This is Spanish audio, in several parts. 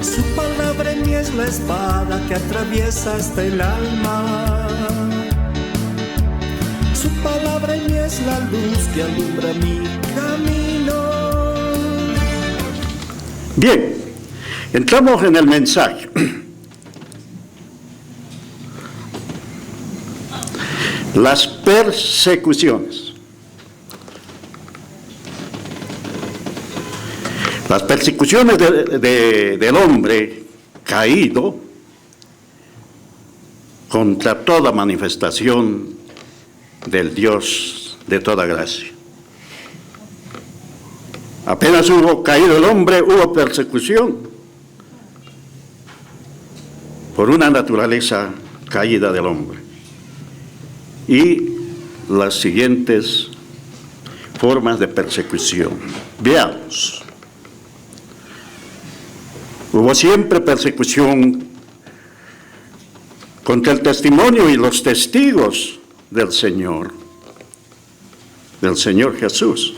Su palabra en mí es la espada que atraviesa hasta el alma. Su palabra en mí es la luz que alumbra mi camino. Bien, entramos en el mensaje. Las persecuciones. Las persecuciones del hombre caído contra toda manifestación del Dios de toda gracia. Apenas hubo caído el hombre, hubo persecución por una naturaleza caída del hombre. Y las siguientes formas de persecución. Veamos. Hubo siempre persecución contra el testimonio y los testigos del Señor Jesús,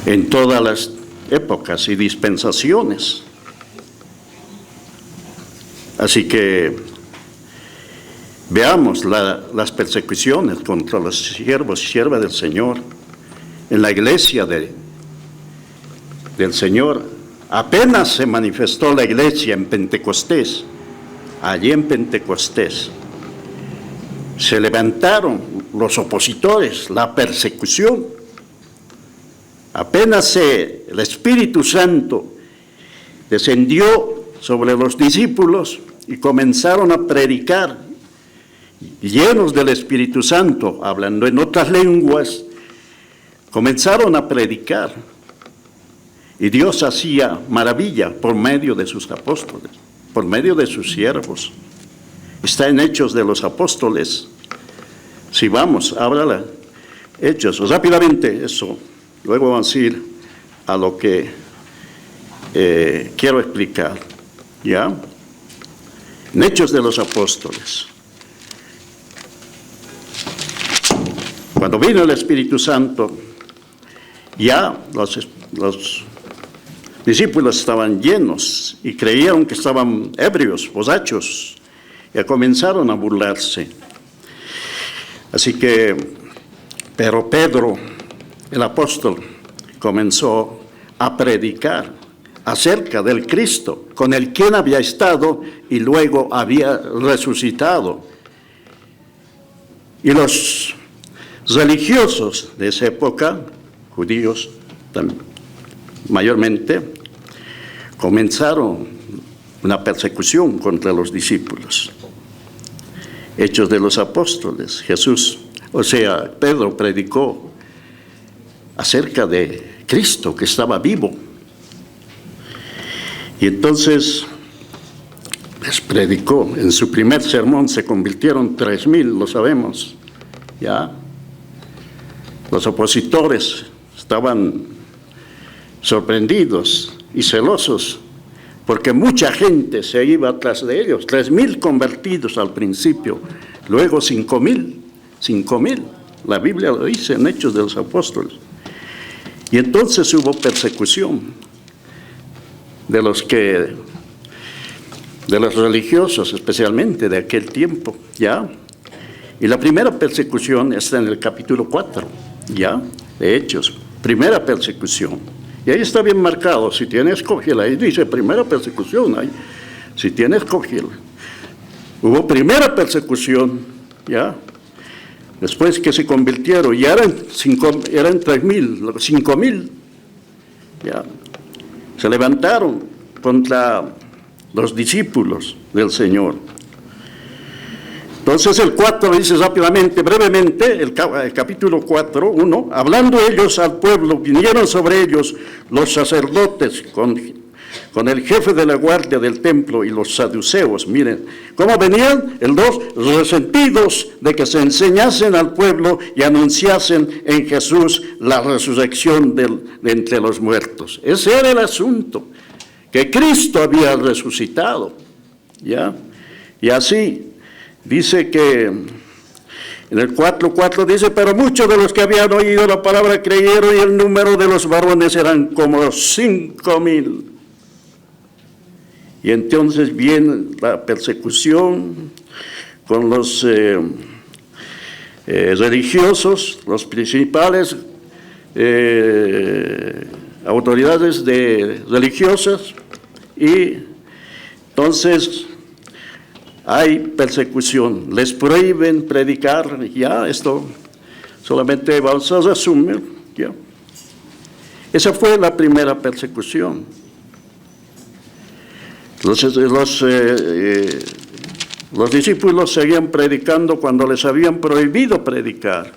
en todas las épocas y dispensaciones. Así que veamos las persecuciones contra los siervos y siervas del Señor en la iglesia del Señor. Apenas se manifestó la iglesia en Pentecostés, allí en Pentecostés, se levantaron los opositores, la persecución. Apenas el Espíritu Santo descendió sobre los discípulos y comenzaron a predicar, llenos del Espíritu Santo, hablando en otras lenguas, comenzaron a predicar. Y Dios hacía maravilla por medio de sus apóstoles, por medio de sus siervos. Está en Hechos de los Apóstoles. Si vamos, ábrala. Hechos, rápidamente eso. Luego vamos a ir a lo que quiero explicar. ¿Ya? En Hechos de los Apóstoles. Cuando vino el Espíritu Santo, ya los discípulos estaban llenos y creyeron que estaban ebrios, borrachos, y comenzaron a burlarse. Así que, pero Pedro, el apóstol, comenzó a predicar acerca del Cristo, con el quien había estado y luego había resucitado. Y los religiosos de esa época, judíos también, mayormente, comenzaron una persecución contra los discípulos. Hechos de los Apóstoles, Pedro predicó acerca de Cristo que estaba vivo. Y entonces les predicó. En su primer sermón se convirtieron 3,000, lo sabemos, ¿ya? Los opositores estaban sorprendidos y celosos, porque mucha gente se iba atrás de ellos. 3,000 convertidos al principio, luego 5,000. La Biblia lo dice en Hechos de los Apóstoles. Y entonces hubo persecución de los religiosos, especialmente de aquel tiempo, ¿ya? Y la primera persecución está en el capítulo 4, ¿ya? De Hechos, primera persecución. Y ahí está bien marcado, si tienes, cógela. Ahí dice primera persecución, ahí. Si tienes, cógela. Hubo primera persecución, ¿ya? Después que se convirtieron, ya eran 3,000, 5,000, ¿ya? Se levantaron contra los discípulos del Señor. Entonces el 4 dice rápidamente, brevemente, el capítulo 4, 1, hablando ellos al pueblo, vinieron sobre ellos los sacerdotes con el jefe de la guardia del templo y los saduceos. Miren, ¿cómo venían? El 2, resentidos de que se enseñasen al pueblo y anunciasen en Jesús la resurrección de entre los muertos. Ese era el asunto, que Cristo había resucitado, ¿ya? Y así dice que en el 4:4 dice, pero muchos de los que habían oído la palabra creyeron y el número de los varones eran como 5,000. Y entonces viene la persecución con los religiosos, los principales autoridades religiosas, y entonces hay persecución, les prohíben predicar, ya esto solamente vamos a resumir, ya. Esa fue la primera persecución. Los discípulos seguían predicando cuando les habían prohibido predicar.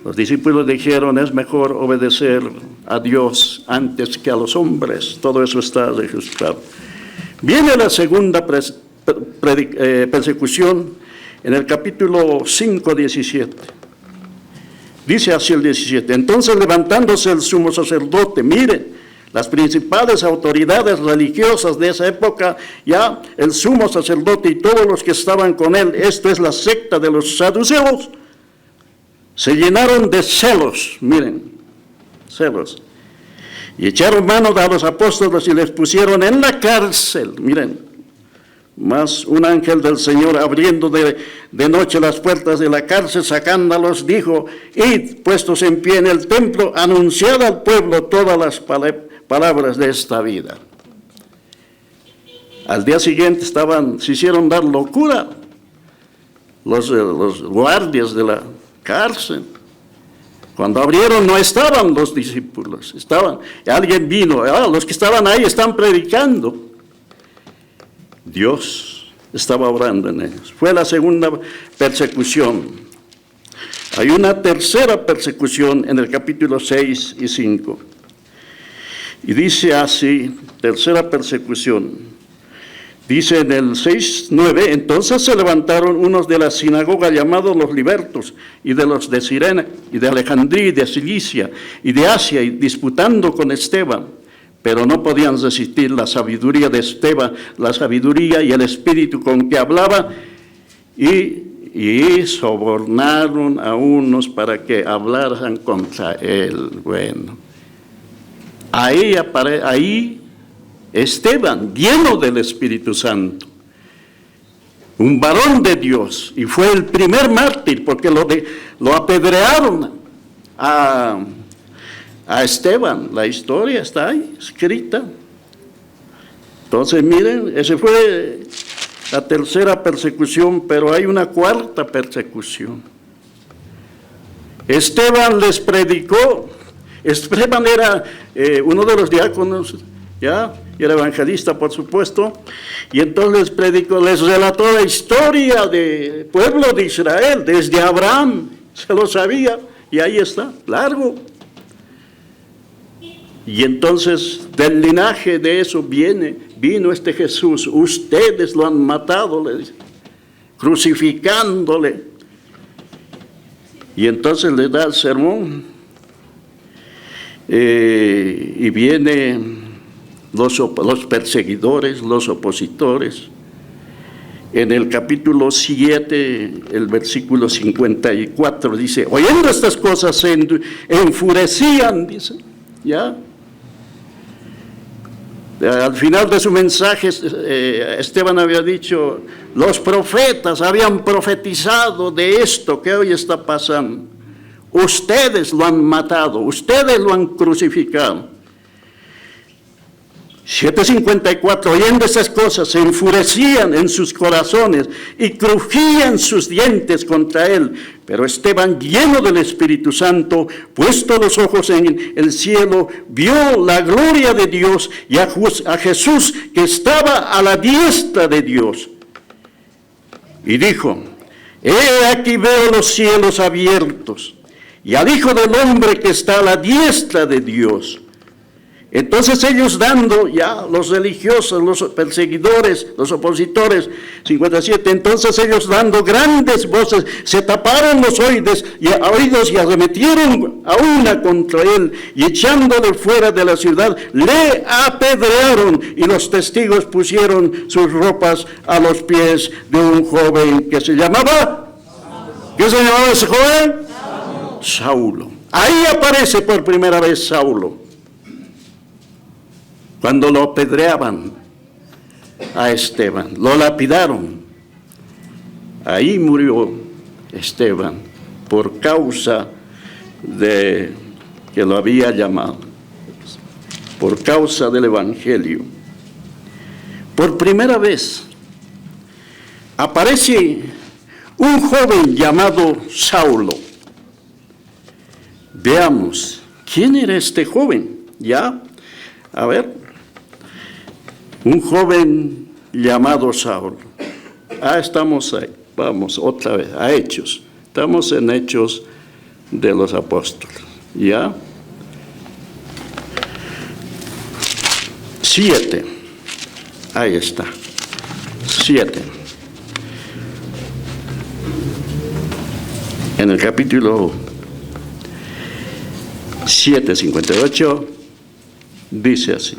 Los discípulos dijeron, es mejor obedecer a Dios antes que a los hombres. Todo eso está registrado. Viene la segunda persecución en el capítulo 5, 17. Dice así el 17. Entonces, levantándose el sumo sacerdote, miren, las principales autoridades religiosas de esa época, ya el sumo sacerdote y todos los que estaban con él, esto es la secta de los saduceos, se llenaron de celos, miren, celos, y echaron mano a los apóstoles y les pusieron en la cárcel, miren. Mas un ángel del Señor, abriendo de noche las puertas de la cárcel, sacándolos, dijo, id, puestos en pie en el templo, anunciad al pueblo todas las palabras de esta vida. Al día siguiente se hicieron dar locura los guardias de la cárcel. Cuando abrieron no estaban los discípulos, alguien vino, los que estaban ahí están predicando. Dios estaba obrando en ellos. Fue la segunda persecución. Hay una tercera persecución en el capítulo 6 y 5. Y dice así, tercera persecución. Dice en el 6, 9, entonces se levantaron unos de la sinagoga llamados los libertos, y de los de Cirene, y de Alejandría, y de Cilicia, y de Asia, y disputando con Esteban. Pero no podían resistir la sabiduría de Esteban, la sabiduría y el espíritu con que hablaba, y sobornaron a unos para que hablaran contra él. Bueno, ahí Esteban, lleno del Espíritu Santo, un varón de Dios, y fue el primer mártir, porque lo apedrearon a Esteban. La historia está ahí escrita. Entonces miren, esa fue la tercera persecución, pero hay una cuarta persecución. Esteban les predicó. Esteban era uno de los diáconos, ya, y era evangelista, por supuesto, y entonces les predicó, les relató la historia del pueblo de Israel, desde Abraham, se lo sabía, y ahí está, largo. Y entonces del linaje de eso vino este Jesús. Ustedes lo han matado, le dice, crucificándole. Y entonces le da el sermón. Y vienen los perseguidores, los opositores. En el capítulo 7, el versículo 54, dice, oyendo estas cosas se enfurecían, dice, ¿ya? Al final de su mensaje, Esteban había dicho, los profetas habían profetizado de esto que hoy está pasando. Ustedes lo han matado, ustedes lo han crucificado. 7:54, oyendo esas cosas, se enfurecían en sus corazones y crujían sus dientes contra él. Pero Esteban, lleno del Espíritu Santo, puesto los ojos en el cielo, vio la gloria de Dios y a Jesús que estaba a la diestra de Dios. Y dijo, he aquí veo los cielos abiertos y al Hijo del Hombre que está a la diestra de Dios. Entonces ellos dando, ya los religiosos, los perseguidores, los opositores, 57, entonces ellos dando grandes voces, se taparon los oídos y arremetieron a una contra él, y echándole fuera de la ciudad, le apedrearon, y los testigos pusieron sus ropas a los pies de un joven que se llamaba, ¿qué se llamaba ese joven? Saulo. Ahí aparece por primera vez Saulo. Cuando lo apedreaban, a Esteban, lo lapidaron. Ahí murió Esteban por causa de que lo había llamado, por causa del Evangelio. Por primera vez aparece un joven llamado Saulo. Veamos, ¿quién era este joven? Ya, a ver, un joven llamado Saulo. Estamos ahí, vamos otra vez, a Hechos. Estamos en Hechos de los Apóstoles, ¿ya? 7, ahí está, 7. En el capítulo 7:58 dice así,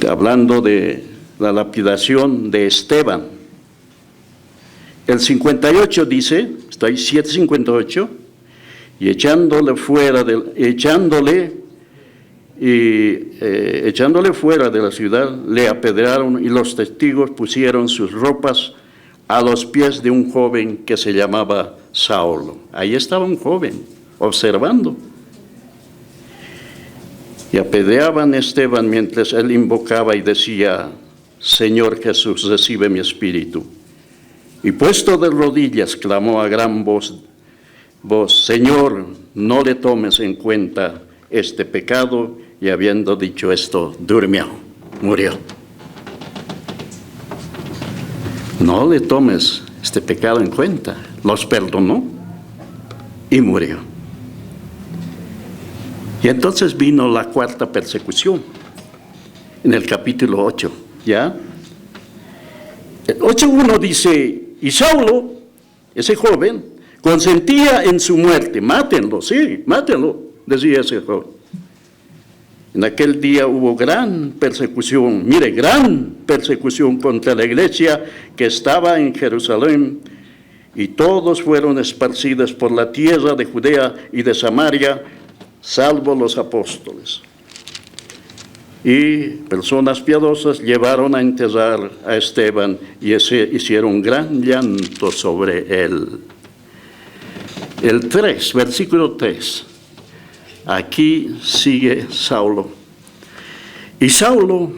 hablando de la lapidación de Esteban. El 58 dice, está ahí 7:58, y echándole fuera de la ciudad, le apedrearon, y los testigos pusieron sus ropas a los pies de un joven que se llamaba Saulo. Ahí estaba un joven observando. Y apedreaban a Esteban mientras él invocaba y decía: Señor Jesús, recibe mi espíritu. Y puesto de rodillas, clamó a gran voz: Señor, no le tomes en cuenta este pecado. Y habiendo dicho esto, durmió, murió. No le tomes este pecado en cuenta. Los perdonó y murió. Y entonces vino la cuarta persecución, en el capítulo 8, ¿ya? El 8:1 dice: y Saulo, ese joven, consentía en su muerte. Mátenlo, sí, mátenlo, decía ese joven. En aquel día hubo gran persecución, gran persecución contra la iglesia que estaba en Jerusalén, y todos fueron esparcidos por la tierra de Judea y de Samaria, salvo los apóstoles. Y personas piadosas llevaron a enterrar a Esteban y hicieron gran llanto sobre él. El 3, versículo 3. Aquí sigue Saulo. Y Saulo,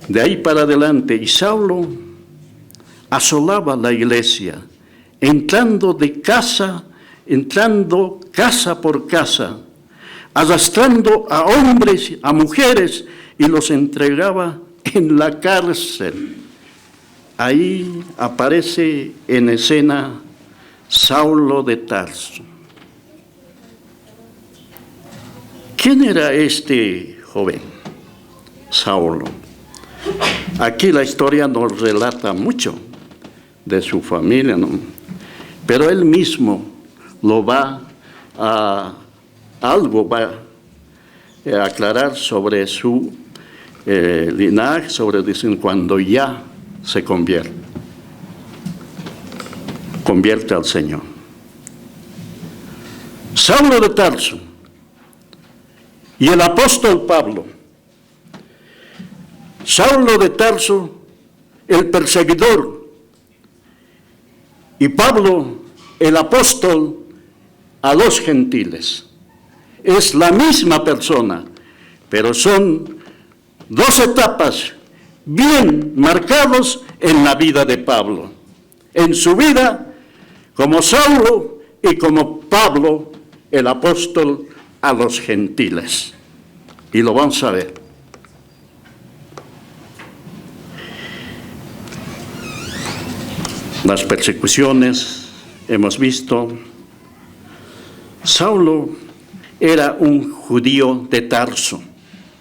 de ahí para adelante, y Saulo asolaba la iglesia, entrando casa por casa, arrastrando a hombres, a mujeres, y los entregaba en la cárcel. Ahí aparece en escena Saulo de Tarso. ¿Quién era este joven? Saulo. Aquí la historia nos relata mucho de su familia, ¿no? Pero él mismo lo va a aclarar sobre su linaje, sobre dicen cuando ya se convierte al Señor. Saulo de Tarso y el apóstol Pablo. Saulo de Tarso, el perseguidor, y Pablo, el apóstol a los gentiles. Es la misma persona, pero son dos etapas bien marcadas en la vida de Pablo. En su vida como Saulo y como Pablo, el apóstol a los gentiles. Y lo vamos a ver. Las persecuciones, hemos visto. Saulo era un judío de Tarso,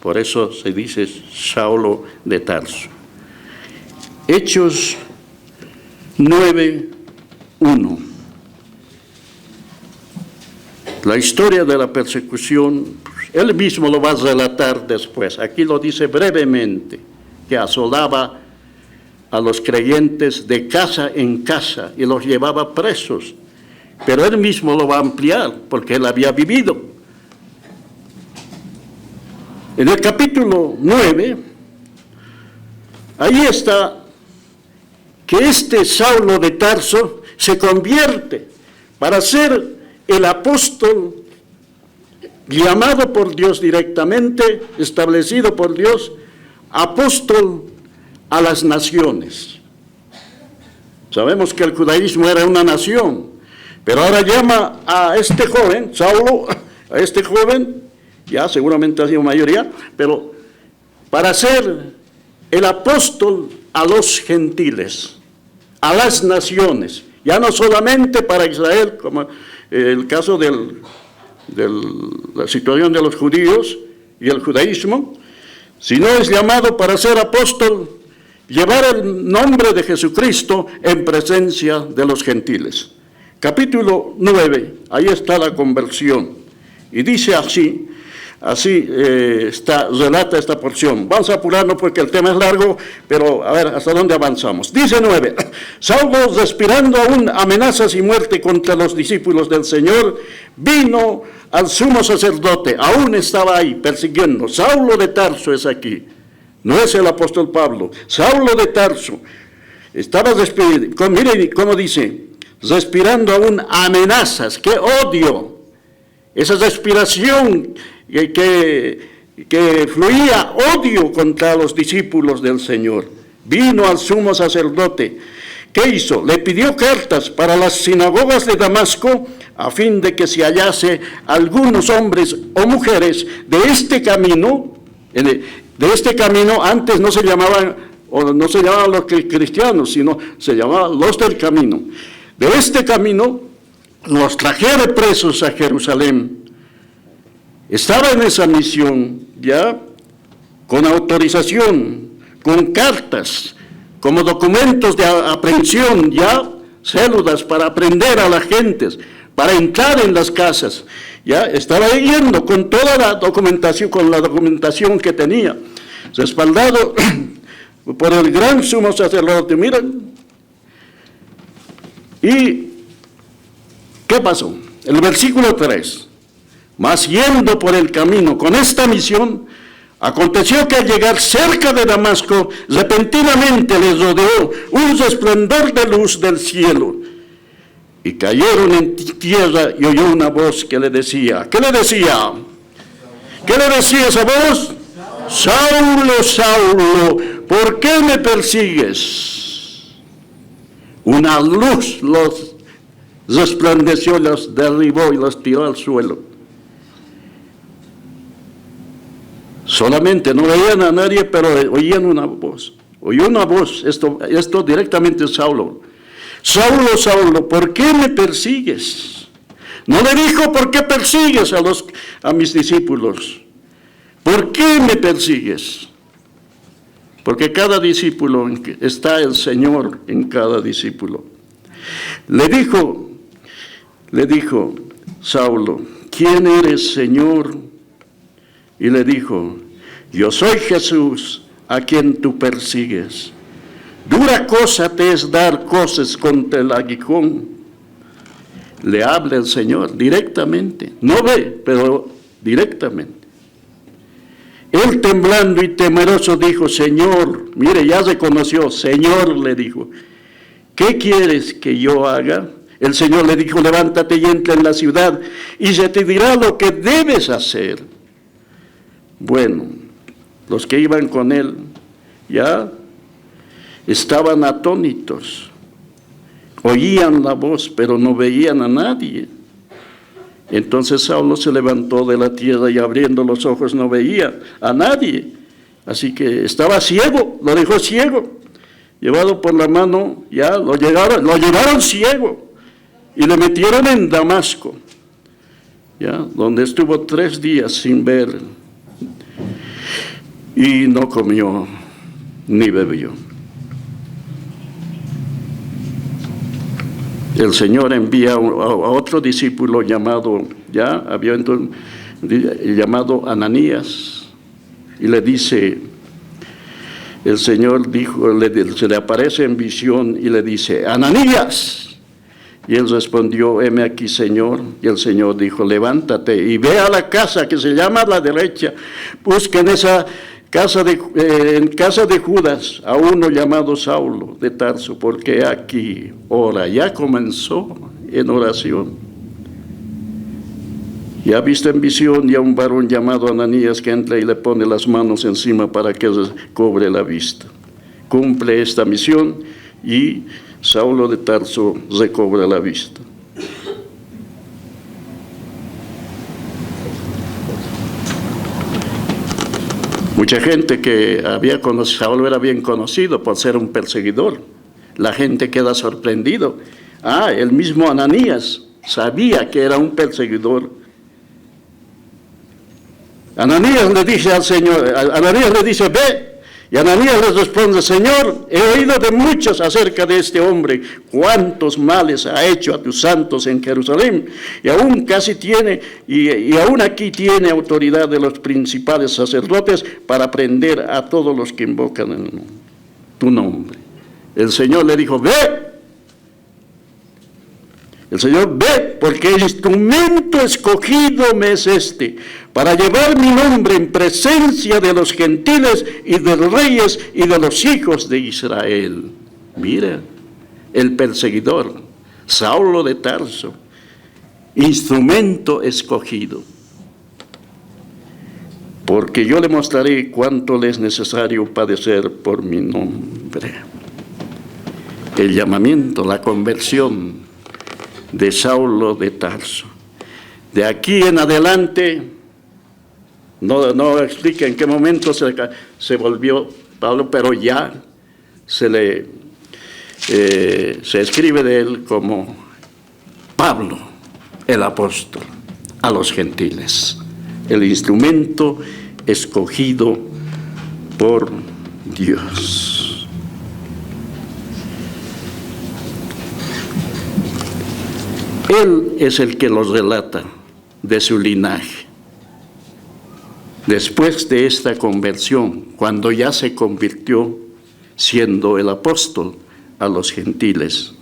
por eso se dice Saulo de Tarso. Hechos 9:1. La historia de la persecución, él mismo lo va a relatar después. Aquí lo dice brevemente, que asolaba a los creyentes de casa en casa y los llevaba presos. Pero él mismo lo va a ampliar, porque él había vivido. En el capítulo 9, Ahí está que este Saulo de Tarso se convierte para ser el apóstol llamado por Dios directamente, establecido por Dios, apóstol a las naciones. Sabemos que el judaísmo era una nación, pero ahora llama a este joven, Saulo, a este joven, ya seguramente ha sido mayoría, pero para ser el apóstol a los gentiles, a las naciones, ya no solamente para Israel, como el caso de la situación de los judíos y el judaísmo, sino es llamado para ser apóstol, llevar el nombre de Jesucristo en presencia de los gentiles. Capítulo 9, ahí está la conversión, y dice así relata esta porción. Vamos a apurarnos porque el tema es largo, pero a ver, ¿hasta dónde avanzamos? Dice 9, Saulo, respirando aún amenazas y muerte contra los discípulos del Señor, vino al sumo sacerdote, aún estaba ahí persiguiendo. Saulo de Tarso es aquí, no es el apóstol Pablo. Saulo de Tarso estaba respirando, miren cómo dice, respirando aún amenazas, qué odio, esa respiración que fluía odio contra los discípulos del Señor. Vino al sumo sacerdote. ¿Qué hizo? Le pidió cartas para las sinagogas de Damasco a fin de que se hallase algunos hombres o mujeres de este camino. De este camino antes no se llamaban los cristianos, sino se llamaban los del camino. De este camino los trajera presos a Jerusalén. Estaba en esa misión ya con autorización, con cartas, como documentos de aprehensión, ya células para aprender a las gentes, para entrar en las casas. Ya estaba yendo con toda la documentación que tenía, respaldado por el gran sumo sacerdote. Miren, ¿y qué pasó? El versículo 3. Mas yendo por el camino con esta misión, aconteció que al llegar cerca de Damasco, repentinamente les rodeó un resplandor de luz del cielo. Y cayeron en tierra y oyó una voz que le decía, ¿qué le decía? ¿Qué le decía esa voz? Saulo, Saulo, ¿por qué me persigues? Una luz los resplandeció, los derribó y los tiró al suelo. Solamente no veían a nadie, pero oían una voz. Oyó una voz, esto directamente Saulo. Saulo, Saulo, ¿por qué me persigues? No le dijo, ¿por qué persigues a mis discípulos? ¿Por qué me persigues? Porque cada discípulo, está el Señor en cada discípulo. Le dijo Saulo, ¿quién eres, Señor? Y le dijo, yo soy Jesús, a quien tú persigues. Dura cosa te es dar cosas contra el aguijón. Le habla el Señor directamente. No ve, pero directamente. Él temblando y temeroso dijo, Señor, mire, ya reconoció, Señor, le dijo, ¿qué quieres que yo haga? El Señor le dijo, levántate y entra en la ciudad y se te dirá lo que debes hacer. Bueno, los que iban con él ya estaban atónitos, oían la voz, pero no veían a nadie. Entonces Saulo se levantó de la tierra y abriendo los ojos no veía a nadie. Así que estaba ciego, lo dejó ciego, llevado por la mano, ya lo llevaron ciego y le metieron en Damasco, ya, donde estuvo 3 días sin ver. Y no comió ni bebió. El Señor envía a otro discípulo llamado Ananías, y le dice, el Señor dijo, se le aparece en visión y le dice, Ananías. Y él respondió, heme aquí, Señor. Y el Señor dijo, levántate y ve a la casa que se llama a la derecha, busca en esa en casa de Judas, a uno llamado Saulo de Tarso, porque aquí, ora, ya comenzó en oración. Y ha visto en visión ya un varón llamado Ananías que entra y le pone las manos encima para que cobre la vista. Cumple esta misión y Saulo de Tarso recobra la vista. Mucha gente que había conocido, Saulo era bien conocido por ser un perseguidor. La gente queda sorprendido. El mismo Ananías sabía que era un perseguidor. Ananías le dice al Señor, Ananías le dice, ve. Y Ananías le responde, Señor, he oído de muchos acerca de este hombre, cuántos males ha hecho a tus santos en Jerusalén, y aún aún aquí tiene autoridad de los principales sacerdotes para prender a todos los que invocan en tu nombre. El Señor le dijo, ve. El Señor, ve, porque el instrumento escogido me es este, para llevar mi nombre en presencia de los gentiles y de los reyes y de los hijos de Israel. Mira, el perseguidor, Saulo de Tarso, instrumento escogido. Porque yo le mostraré cuánto le es necesario padecer por mi nombre. El llamamiento, la conversión de Saulo de Tarso. De aquí en adelante, no explica en qué momento se volvió Pablo, pero ya se escribe de él como Pablo, el apóstol, a los gentiles. El instrumento escogido por Dios. Él es el que los relata de su linaje. Después de esta conversión, cuando ya se convirtió siendo el apóstol a los gentiles,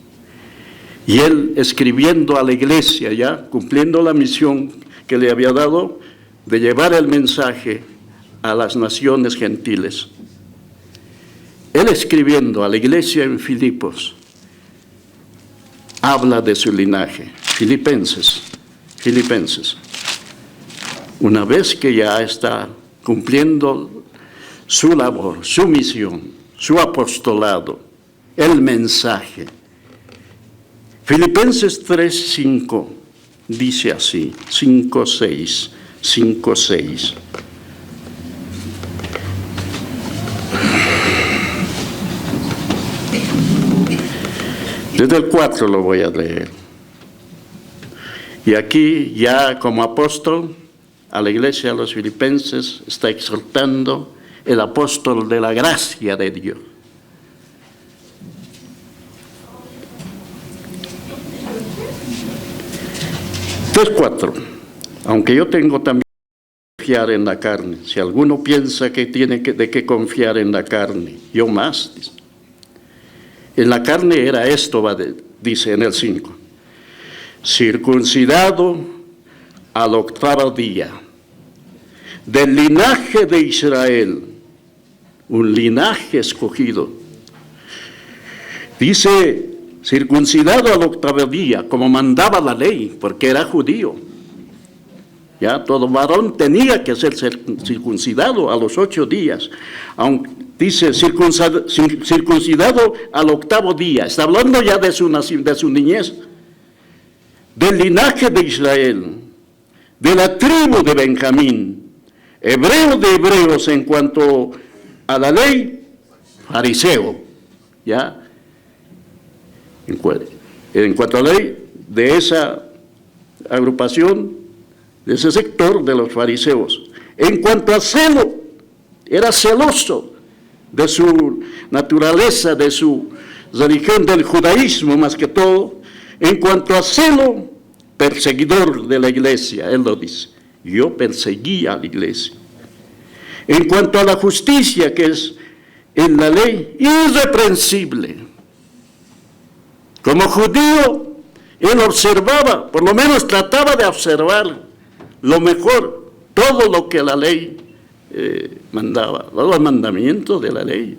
y él escribiendo a la iglesia ya, cumpliendo la misión que le había dado de llevar el mensaje a las naciones gentiles. Él escribiendo a la iglesia en Filipos, habla de su linaje. Filipenses. Una vez que ya está cumpliendo su labor, su misión, su apostolado, el mensaje. Filipenses 3:5 dice así, 5:6. Desde el 4 lo voy a leer. Y aquí ya como apóstol a la iglesia, a los filipenses, está exhortando el apóstol de la gracia de Dios. Entonces 4. Aunque yo tengo también que confiar en la carne. Si alguno piensa que tiene de qué confiar en la carne, yo más. Dice. En la carne era esto, dice en el 5. Circuncidado al 8º día, del linaje de Israel, un linaje escogido. Dice, circuncidado al 8º día, como mandaba la ley, porque era judío. Ya todo varón tenía que ser circuncidado a los 8 días. Aunque dice circuncidado al 8º día. Está hablando ya de su niñez. Del linaje de Israel, de la tribu de Benjamín, hebreo de hebreos en cuanto a la ley, fariseo, ¿ya? En cuanto a la ley, de esa agrupación, de ese sector de los fariseos. En cuanto a celo, era celoso de su naturaleza, de su religión, del judaísmo más que todo. En cuanto a celo, perseguidor de la iglesia, él lo dice. Yo perseguía a la iglesia. En cuanto a la justicia, que es en la ley, irreprensible. Como judío, él observaba, por lo menos trataba de observar lo mejor, todo lo que la ley mandaba? Los mandamientos de la ley.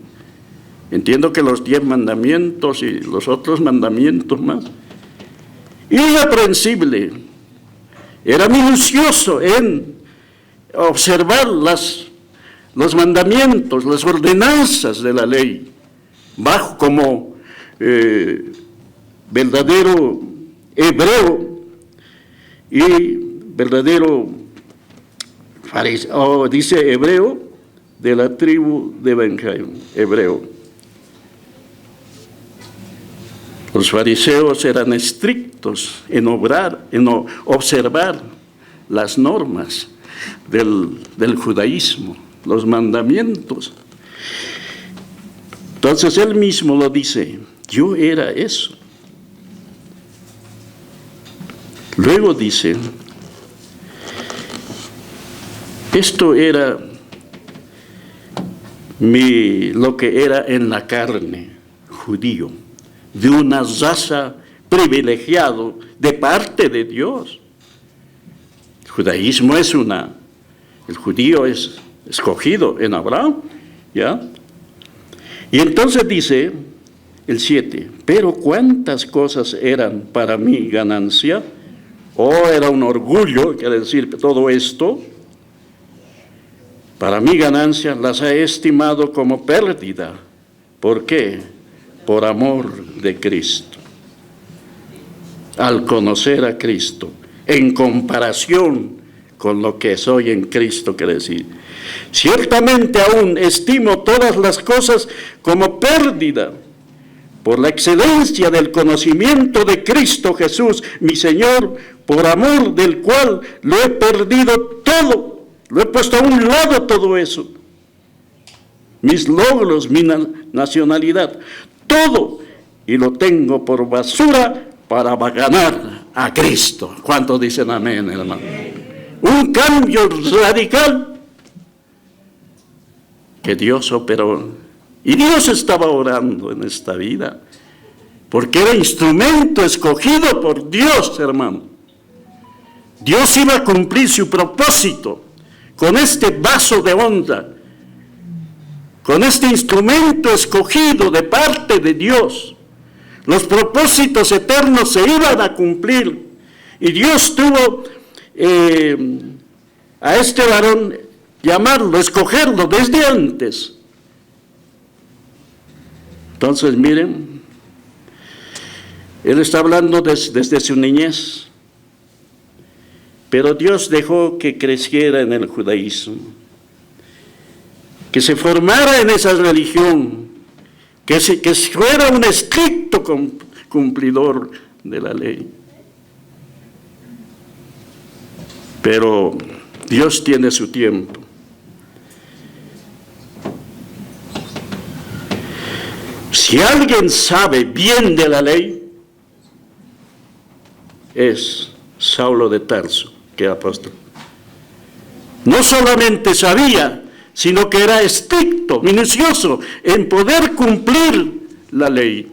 Entiendo que los 10 mandamientos y los otros mandamientos más. Irreprensible. Era minucioso en observar los mandamientos, las ordenanzas de la ley, bajo como verdadero hebreo y verdadero fariseo, dice hebreo, de la tribu de Benjamín, hebreo. Los fariseos eran estrictos en observar las normas del judaísmo, los mandamientos. Entonces él mismo lo dice, yo era eso. Luego dice, esto era lo que era en la carne, judío, de una raza privilegiada de parte de Dios. El judaísmo el judío es escogido en Abraham, ¿ya? Y entonces dice el 7, pero cuántas cosas eran para mí ganancia, era un orgullo, quiere decir todo esto, para mí ganancia las he estimado como pérdida. ¿Por qué? Por amor de Cristo. Al conocer a Cristo, en comparación con lo que soy en Cristo, quiere decir, ciertamente aún estimo todas las cosas como pérdida, por la excelencia del conocimiento de Cristo Jesús, mi Señor, por amor del cual lo he perdido todo, lo he puesto a un lado todo eso, mis logros, mi nacionalidad, todo, y lo tengo por basura para ganar a Cristo. ¿Cuántos dicen amén, hermano? Un cambio radical que Dios operó. Y Dios estaba orando en esta vida, porque era instrumento escogido por Dios, hermano. Dios iba a cumplir su propósito con este vaso de honra, con este instrumento escogido de parte de Dios. Los propósitos eternos se iban a cumplir. Y Dios tuvo a este varón llamarlo, escogerlo desde antes. Entonces, miren, él está hablando desde su niñez, pero Dios dejó que creciera en el judaísmo, que se formara en esa religión, que fuera un estricto cumplidor de la ley. Pero Dios tiene su tiempo. Si alguien sabe bien de la ley, es Saulo de Tarso, que era apóstol. No solamente sabía, sino que era estricto, minucioso en poder cumplir la ley.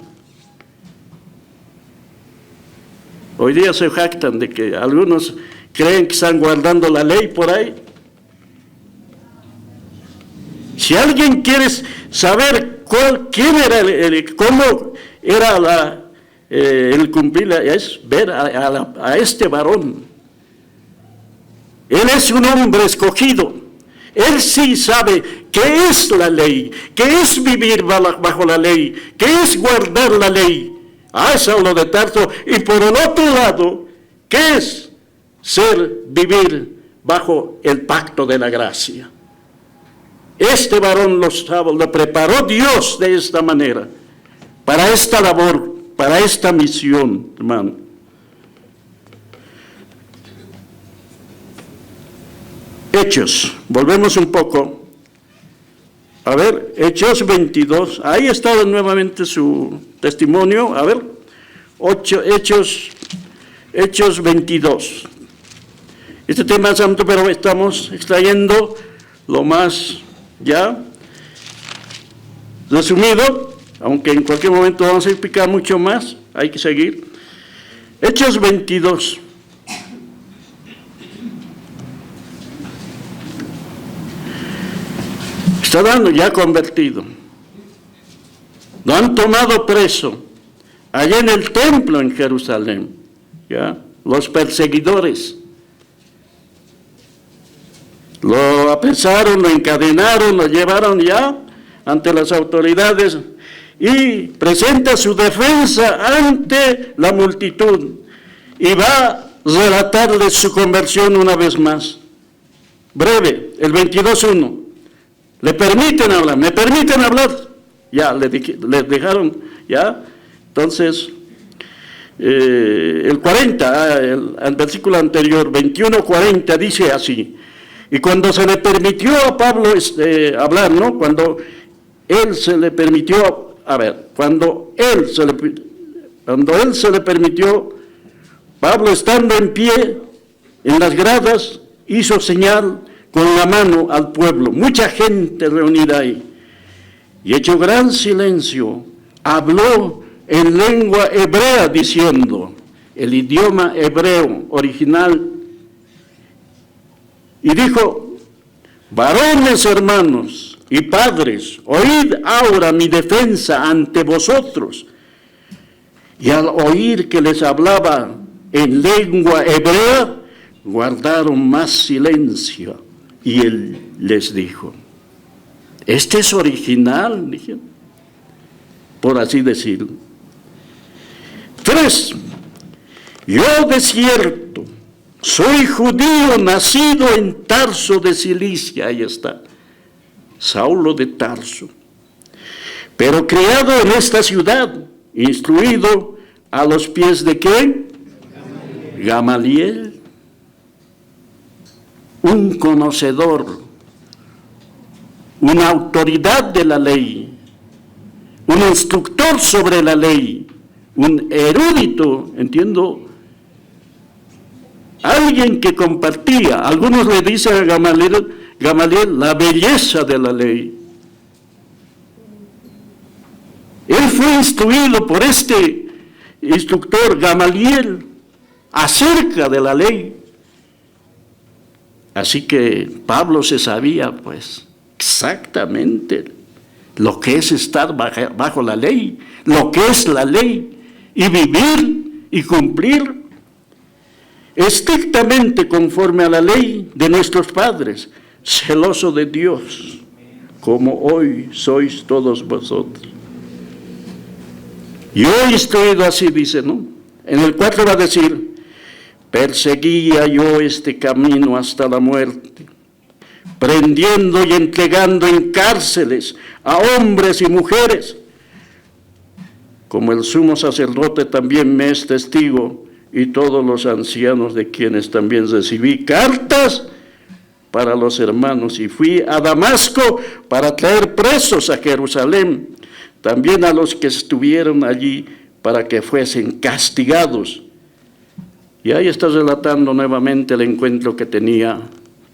Hoy día se jactan de que algunos creen que están guardando la ley por ahí. Si alguien quiere saber quién era cómo era el cumplirla, es ver a este varón. Él es un hombre escogido. Él sí sabe qué es la ley, qué es vivir bajo la ley, qué es guardar la ley. Saulo de Tarso. Y por el otro lado, ¿qué es vivir bajo el pacto de la gracia? Este varón lo preparó Dios de esta manera, para esta labor, para esta misión, hermano. Hechos, volvemos un poco. A ver, Hechos 22, ahí está nuevamente su testimonio. A ver, Hechos 22. Este tema es santo, pero estamos extrayendo lo más ya resumido, aunque en cualquier momento vamos a explicar mucho más, hay que seguir. Hechos 22. Está ya convertido. Lo han tomado preso allá en el templo en Jerusalén, ¿ya? Los perseguidores. Lo apresaron, lo encadenaron, lo llevaron ya ante las autoridades y presenta su defensa ante la multitud y va a relatarles su conversión una vez más. Breve, el 22:1. ¿Le permiten hablar? ¿Me permiten hablar? Ya, le dejaron, ya. Entonces, el 40, el versículo anterior, 21:40, dice así. Y cuando se le permitió a Pablo hablar, ¿no? Cuando él se le permitió, cuando él se le permitió, Pablo, estando en pie en las gradas, hizo señal con la mano al pueblo, mucha gente reunida ahí, y hecho gran silencio, habló en lengua hebrea diciendo, el idioma hebreo original, y dijo, varones hermanos y padres, oíd ahora mi defensa ante vosotros. Y al oír que les hablaba en lengua hebrea, guardaron más silencio. Y él les dijo, este es original, dijeron, por así decirlo. 3. Yo de cierto soy judío nacido en Tarso de Cilicia, ahí está, Saulo de Tarso, pero criado en esta ciudad, instruido a los pies de ¿quién? Gamaliel, un conocedor, una autoridad de la ley, un instructor sobre la ley, un erudito, entiendo, alguien que compartía, algunos le dicen a Gamaliel la belleza de la ley. Él fue instruido por este instructor Gamaliel acerca de la ley. Así que Pablo se sabía, pues, exactamente lo que es estar bajo la ley, lo que es la ley, y vivir y cumplir estrictamente conforme a la ley de nuestros padres, celoso de Dios, como hoy sois todos vosotros. Y hoy estoy así, dice, ¿no? En el 4 va a decir, perseguía yo este camino hasta la muerte, prendiendo y entregando en cárceles a hombres y mujeres, como el sumo sacerdote también me es testigo, y todos los ancianos de quienes también recibí cartas para los hermanos, y fui a Damasco para traer presos a Jerusalén, también a los que estuvieron allí para que fuesen castigados. Y ahí está relatando nuevamente el encuentro que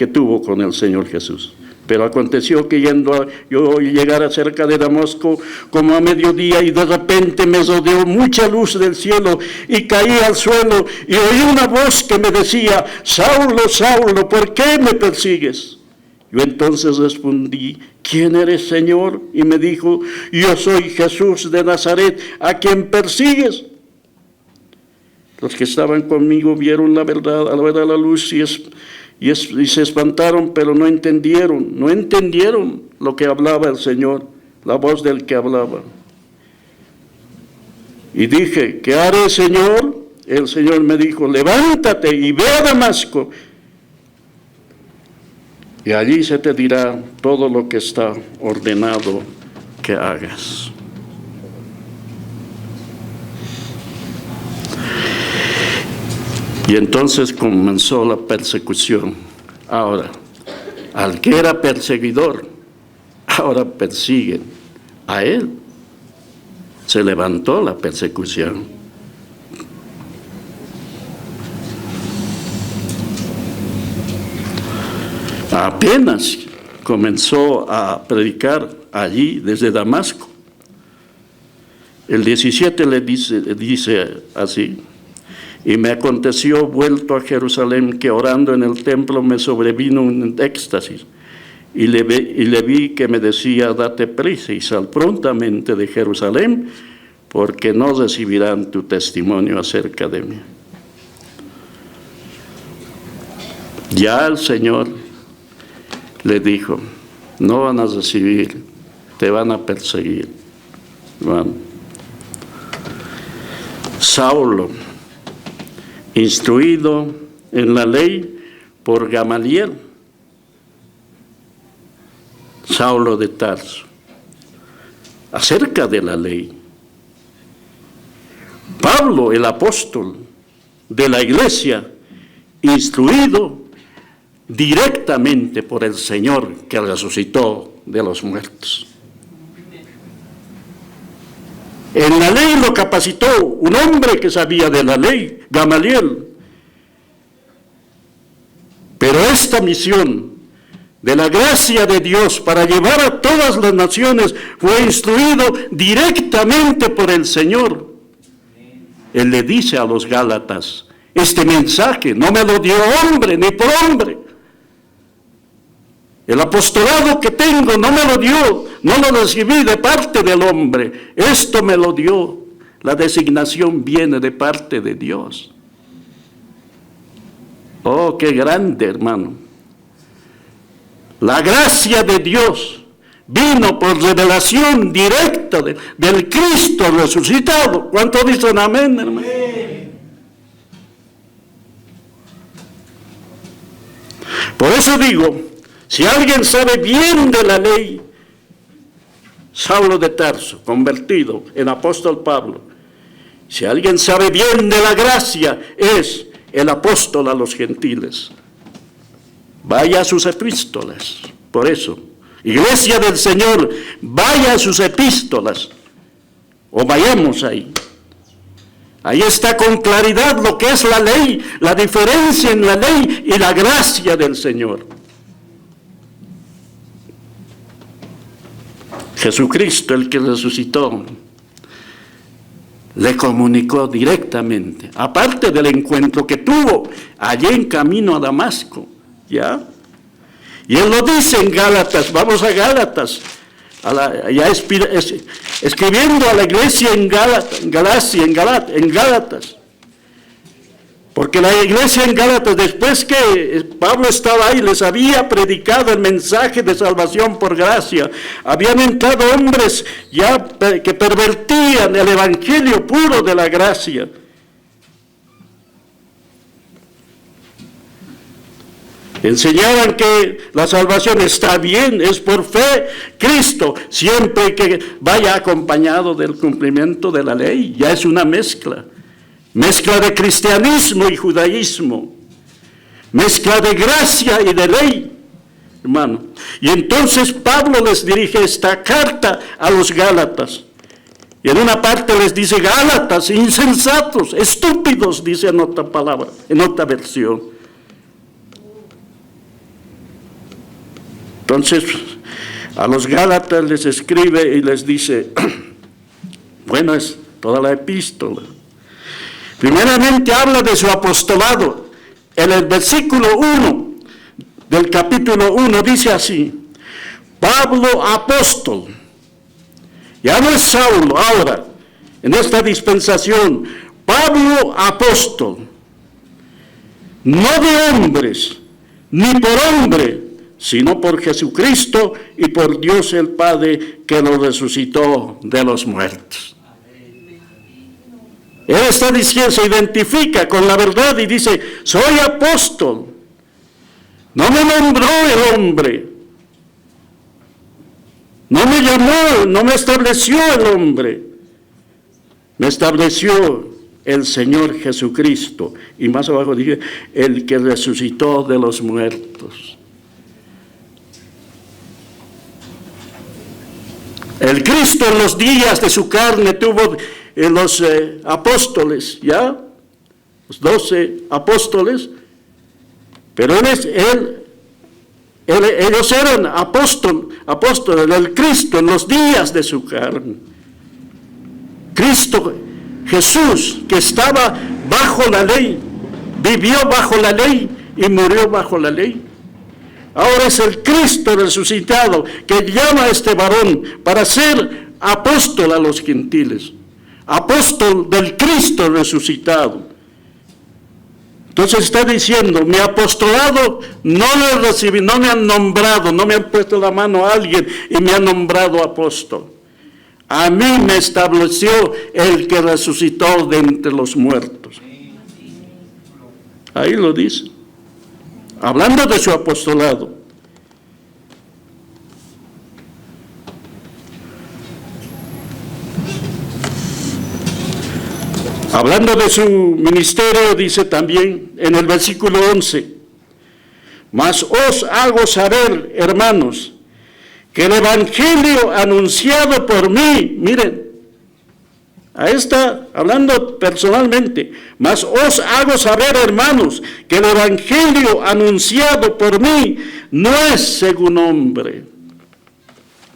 tuvo con el Señor Jesús. Pero aconteció que yo llegara cerca de Damasco como a mediodía, y de repente me rodeó mucha luz del cielo y caí al suelo y oí una voz que me decía, Saulo, Saulo, ¿por qué me persigues? Yo entonces respondí, ¿quién eres, Señor? Y me dijo, yo soy Jesús de Nazaret, a quien persigues. Los que estaban conmigo vieron la verdad, al ver a la luz y se espantaron, pero no entendieron lo que hablaba el Señor, la voz del que hablaba. Y dije, ¿qué haré, Señor? El Señor me dijo, levántate y ve a Damasco, y allí se te dirá todo lo que está ordenado que hagas. Y entonces comenzó la persecución. Ahora, al que era perseguidor, ahora persiguen a él. Se levantó la persecución. Apenas comenzó a predicar allí desde Damasco. El 17 le dice así, y me aconteció vuelto a Jerusalén que orando en el templo me sobrevino un éxtasis, y le vi que me decía, date prisa y sal prontamente de Jerusalén, porque no recibirán tu testimonio acerca de mí. Ya el Señor le dijo, no van a recibir, te van a perseguir. Bueno. Saulo, instruido en la ley por Gamaliel, Saulo de Tarso, acerca de la ley. Pablo, el apóstol de la iglesia, instruido directamente por el Señor que resucitó de los muertos. En la ley lo capacitó un hombre que sabía de la ley, Gamaliel. Pero esta misión de la gracia de Dios para llevar a todas las naciones fue instruido directamente por el Señor. Él le dice a los Gálatas, este mensaje no me lo dio hombre ni por hombre. El apostolado que tengo no me lo dio, no lo recibí de parte del hombre. Esto me lo dio. La designación viene de parte de Dios. Oh, qué grande, hermano. La gracia de Dios vino por revelación directa del Cristo resucitado. ¿Cuántos dicen amén, hermano? Por eso digo, si alguien sabe bien de la ley, Saulo de Tarso, convertido en apóstol Pablo, si alguien sabe bien de la gracia, es el apóstol a los gentiles. Vaya a sus epístolas, por eso, Iglesia del Señor, vaya a sus epístolas, o vayamos ahí. Ahí está con claridad lo que es la ley, la diferencia en la ley y la gracia del Señor. Jesucristo, el que resucitó, le comunicó directamente, aparte del encuentro que tuvo allí en camino a Damasco, ¿ya? Y él lo dice en Gálatas, vamos a Gálatas, escribiendo a la iglesia en Gálatas. Porque la iglesia en Gálatas, después que Pablo estaba ahí, les había predicado el mensaje de salvación por gracia. Habían entrado hombres ya que pervertían el evangelio puro de la gracia. Enseñaban que la salvación está bien, es por fe, Cristo, siempre que vaya acompañado del cumplimiento de la ley. Ya es una mezcla de cristianismo y judaísmo, mezcla de gracia y de ley, hermano. Y entonces Pablo les dirige esta carta a los Gálatas. Y en una parte les dice, Gálatas, insensatos, estúpidos, dice en otra palabra, en otra versión. Entonces, a los Gálatas les escribe y les dice, bueno, es toda la epístola. Primeramente habla de su apostolado. En el versículo 1 del capítulo 1 dice así, Pablo apóstol. Ya no es Saulo ahora, en esta dispensación, Pablo apóstol. No de hombres, ni por hombre, sino por Jesucristo y por Dios el Padre que lo resucitó de los muertos. Él está diciendo, se identifica con la verdad y dice, soy apóstol. No me nombró el hombre. No me llamó, no me estableció el hombre. Me estableció el Señor Jesucristo. Y más abajo dice, el que resucitó de los muertos. El Cristo en los días de su carne tuvo los apóstoles, ¿ya? Los 12 apóstoles, pero ellos eran apóstoles del Cristo en los días de su carne. Cristo, Jesús, que estaba bajo la ley, vivió bajo la ley y murió bajo la ley. Ahora es el Cristo resucitado que llama a este varón para ser apóstol a los gentiles, apóstol del Cristo resucitado. Entonces está diciendo, mi apostolado no lo he recibido, no me han nombrado, no me han puesto la mano a alguien y me han nombrado apóstol. A mí me estableció el que resucitó de entre los muertos. Ahí lo dice, hablando de su apostolado. Hablando de su ministerio, dice también en el versículo 11, mas os hago saber, hermanos, que el evangelio anunciado por mí, miren, ahí está hablando personalmente, mas os hago saber, hermanos, que el evangelio anunciado por mí no es según hombre.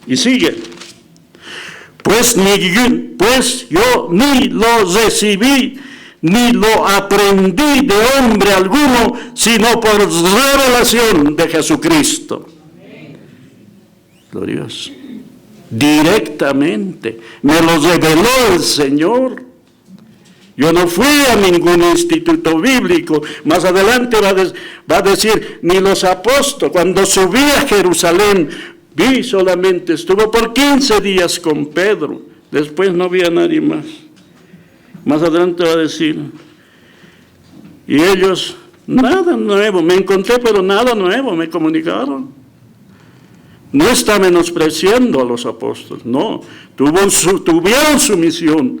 Y sigue. Pues yo ni lo recibí, ni lo aprendí de hombre alguno, sino por revelación de Jesucristo. Glorioso. Directamente. Me lo reveló el Señor. Yo no fui a ningún instituto bíblico. Más adelante va a decir, ni los apóstoles. Cuando subí a Jerusalén, vi solamente, estuvo por 15 días con Pedro, después no vi a nadie más. Más adelante va a decir, y ellos, nada nuevo, me encontré pero nada nuevo, me comunicaron. No está menospreciando a los apóstoles, no, tuvieron su misión,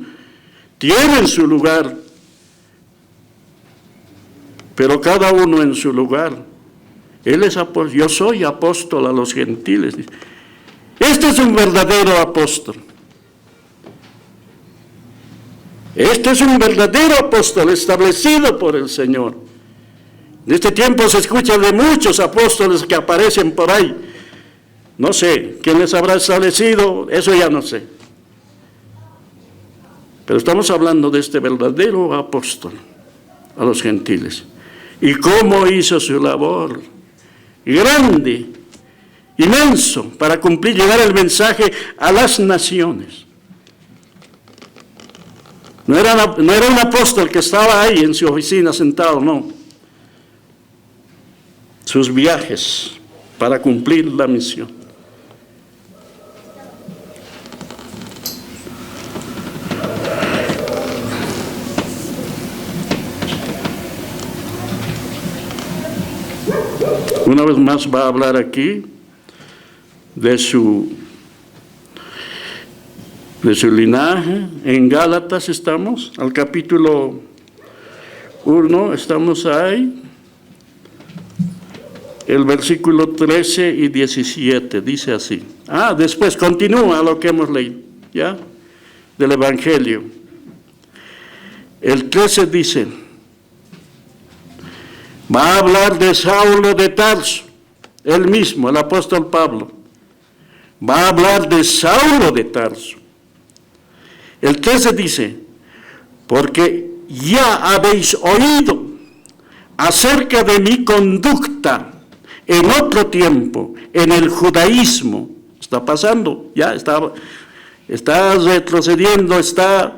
tienen su lugar, pero cada uno en su lugar. Él es apóstol, yo soy apóstol a los gentiles. Este es un verdadero apóstol. Este es un verdadero apóstol establecido por el Señor. En este tiempo se escucha de muchos apóstoles que aparecen por ahí. No sé, ¿quién les habrá establecido? Eso ya no sé. Pero estamos hablando de este verdadero apóstol a los gentiles. ¿Y cómo hizo su labor? Grande, inmenso, para cumplir, llevar el mensaje a las naciones. No era un apóstol que estaba ahí en su oficina sentado, no. Sus viajes para cumplir la misión. Una vez más va a hablar aquí de su linaje. En Gálatas estamos, al capítulo 1, estamos ahí. El versículo 13 y 17 dice así. Después continúa lo que hemos leído, ¿ya? Del Evangelio. El 13 dice, va a hablar de Saulo de Tarso, él mismo, el apóstol Pablo. Va a hablar de Saulo de Tarso. El 13 dice, porque ya habéis oído acerca de mi conducta en otro tiempo, en el judaísmo. Está pasando, ya está retrocediendo, está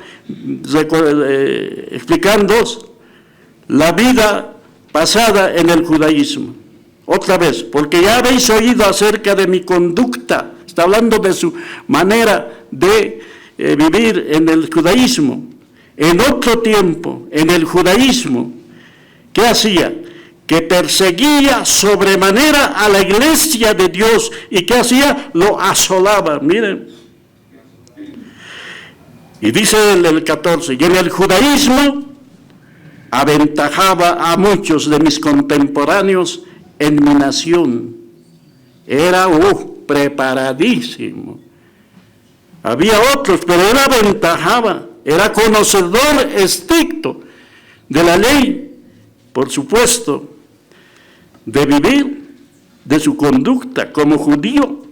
explicando la vida pasada en el judaísmo. Otra vez, porque ya habéis oído acerca de mi conducta. Está hablando de su manera de vivir en el judaísmo. En otro tiempo, en el judaísmo, ¿qué hacía? Que perseguía sobremanera a la iglesia de Dios. ¿Y qué hacía? Lo asolaba, miren. Y dice el 14, y en el judaísmo aventajaba a muchos de mis contemporáneos en mi nación. Era preparadísimo. Había otros, pero él aventajaba. Era conocedor estricto de la ley, por supuesto, de vivir, de su conducta como judío,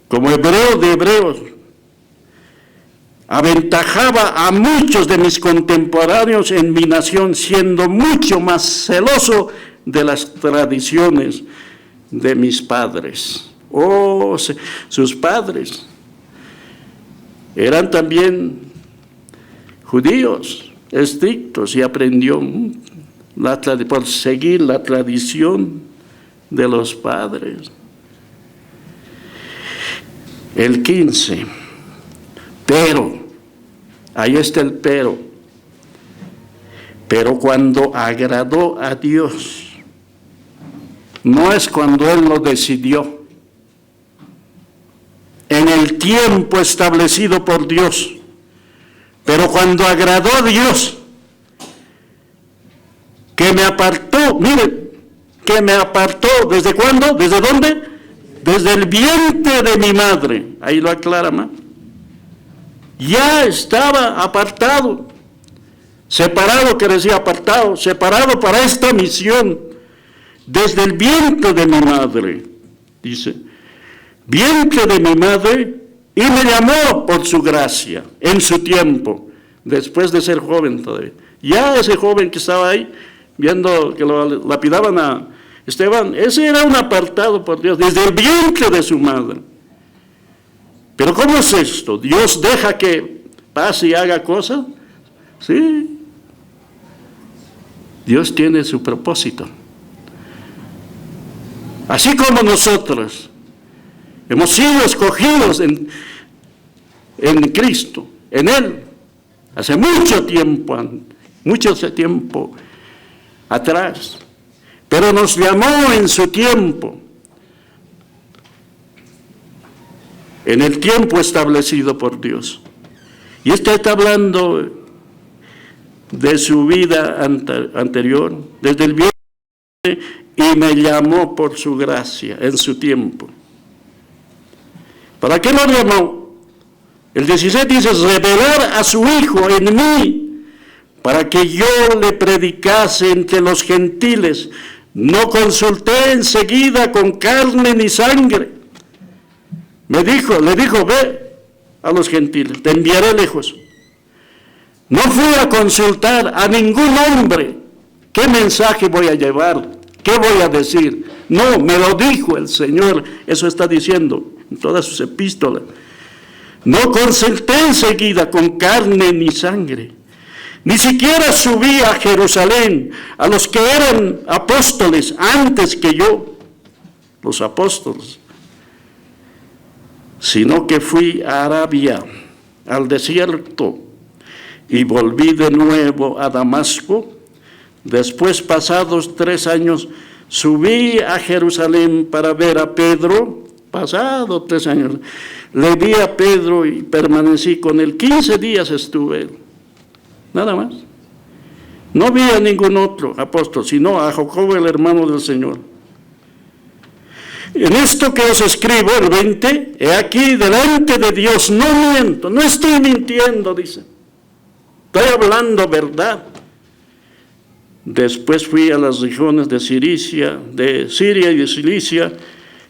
como hebreo de hebreos. Aventajaba a muchos de mis contemporáneos en mi nación, siendo mucho más celoso de las tradiciones de mis padres. Oh, sus padres eran también judíos estrictos y aprendió por seguir la tradición de los padres. El 15. Pero, ahí está el pero. Pero cuando agradó a Dios, no es cuando Él lo decidió, en el tiempo establecido por Dios, pero cuando agradó a Dios, que me apartó, miren, que me apartó, ¿desde cuándo? ¿Desde dónde? Desde el vientre de mi madre, ahí lo aclara más. Ya estaba apartado, separado, que decía apartado, separado para esta misión, desde el vientre de mi madre, dice, vientre de mi madre, y me llamó por su gracia, en su tiempo, después de ser joven todavía. Ya ese joven que estaba ahí, viendo que lo lapidaban a Esteban, ese era un apartado por Dios, desde el vientre de su madre. Pero ¿cómo es esto? ¿Dios deja que pase y haga cosas? Sí. Dios tiene su propósito. Así como nosotros hemos sido escogidos en Cristo, en Él, hace mucho tiempo atrás, pero nos llamó en su tiempo, en el tiempo establecido por Dios. Y está hablando de su vida anterior, desde el vientre, y me llamó por su gracia, en su tiempo. ¿Para qué lo llamó? El 16 dice, revelar a su Hijo en mí, para que yo le predicase entre los gentiles. No consulté enseguida con carne ni sangre. Le dijo, ve a los gentiles, te enviaré lejos. No fui a consultar a ningún hombre, ¿qué mensaje voy a llevar? ¿Qué voy a decir? No, me lo dijo el Señor, eso está diciendo en todas sus epístolas. No consulté enseguida con carne ni sangre. Ni siquiera subí a Jerusalén a los que eran apóstoles antes que yo, los apóstoles, sino que fui a Arabia, al desierto, y volví de nuevo a Damasco. Después, pasados 3 años, subí a Jerusalén para ver a Pedro. Pasados 3 años, le vi a Pedro y permanecí con él. 15 días estuve, nada más. No vi a ningún otro apóstol, sino a Jacobo, el hermano del Señor. En esto que os escribo, el 20, he aquí delante de Dios, no miento, no estoy mintiendo, dice. Estoy hablando verdad. Después fui a las regiones de Siria y de Cilicia,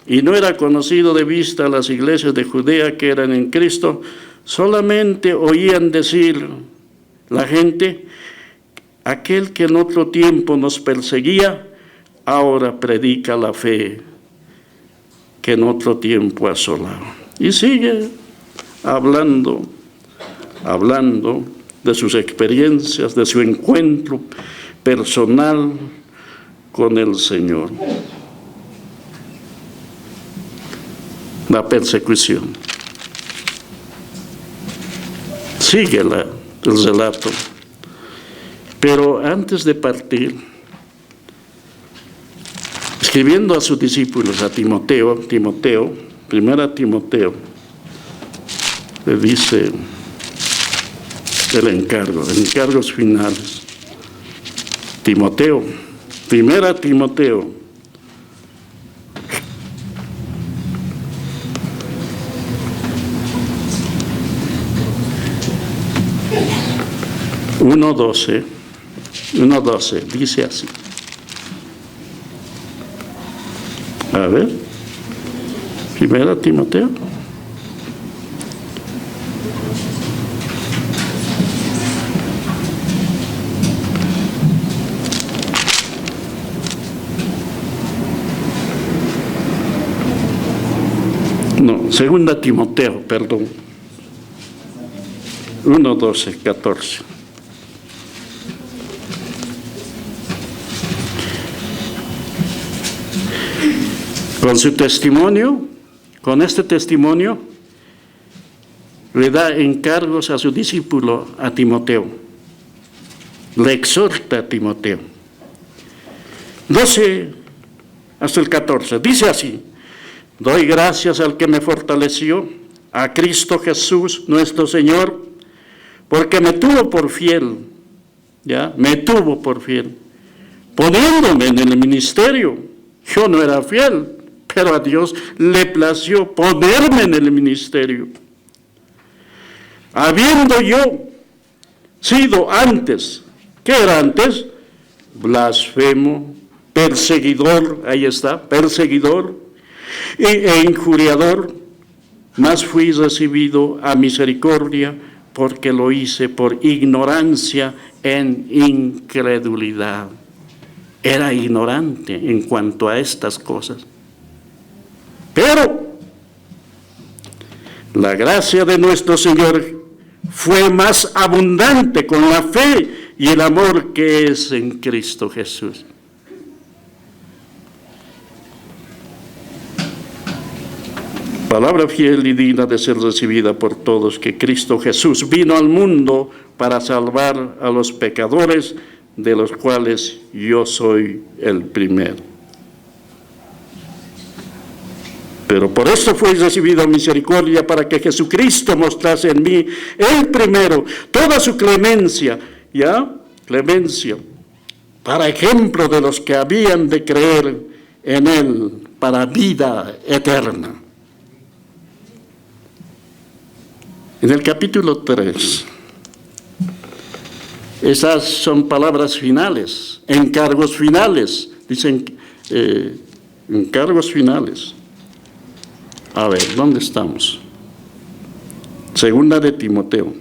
y no era conocido de vista las iglesias de Judea que eran en Cristo, solamente oían decir la gente, aquel que en otro tiempo nos perseguía, ahora predica la fe que en otro tiempo asolaba. Y sigue hablando de sus experiencias, de su encuentro personal con el Señor. La persecución. Sigue el relato. Pero antes de partir, escribiendo a sus discípulos, a Timoteo, 1 Timoteo, le dice encargos finales. Timoteo, 1 Timoteo, uno 12, dice así. A ver, 1 Timoteo. No, segunda Timoteo, perdón. 1, 12, 14. Con su testimonio, con este testimonio, le da encargos a su discípulo, a Timoteo. Le exhorta a Timoteo. 12 hasta el 14. Dice así: doy gracias al que me fortaleció, a Cristo Jesús, nuestro Señor, porque me tuvo por fiel, ¿ya? Me tuvo por fiel, poniéndome en el ministerio. Yo no era fiel, pero a Dios le plació ponerme en el ministerio. Habiendo yo sido antes, ¿qué era antes? Blasfemo, perseguidor, ahí está, perseguidor e injuriador, mas fui recibido a misericordia porque lo hice por ignorancia en incredulidad. Era ignorante en cuanto a estas cosas. Pero la gracia de nuestro Señor fue más abundante con la fe y el amor que es en Cristo Jesús. Palabra fiel y digna de ser recibida por todos, que Cristo Jesús vino al mundo para salvar a los pecadores, de los cuales yo soy el primero. Pero por eso fue recibido misericordia, para que Jesucristo mostrase en mí el primero toda su clemencia, ¿ya? Clemencia, para ejemplo de los que habían de creer en él para vida eterna. En el capítulo 3, esas son palabras finales, encargos finales, dicen encargos finales. A ver, ¿dónde estamos? Segunda de Timoteo.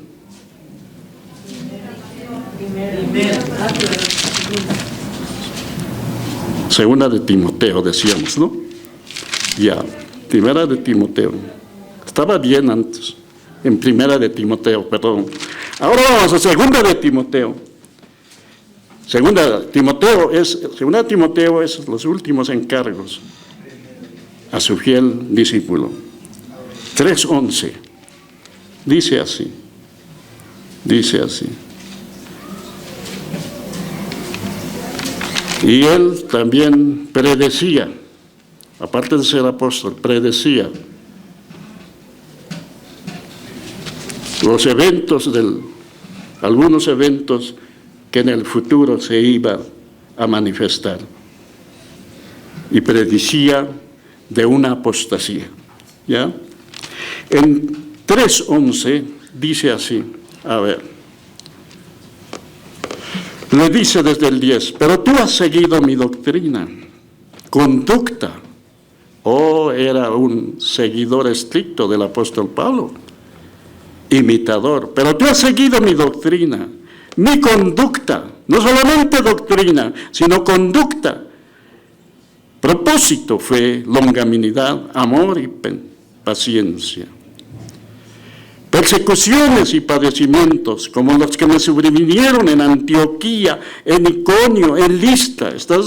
Segunda de Timoteo, decíamos, ¿no? Ya, primera de Timoteo. Estaba bien antes. En primera de Timoteo, perdón. Ahora vamos a segunda de Timoteo. Segunda de Timoteo es los últimos encargos a su fiel discípulo. 3:11. Dice así. Y él también predecía, aparte de ser apóstol, predecía los eventos algunos eventos que en el futuro se iban a manifestar, y predecía de una apostasía, ¿ya? En 3:11 dice así, a ver, le dice desde el 10, pero tú has seguido mi doctrina, conducta. Era un seguidor estricto del apóstol Pablo, imitador, pero tú has seguido mi doctrina, mi conducta, no solamente doctrina, sino conducta. Propósito fue longanimidad, amor y paciencia. Persecuciones y padecimientos, como los que me sobrevinieron en Antioquía, en Iconio, en Listra. Estás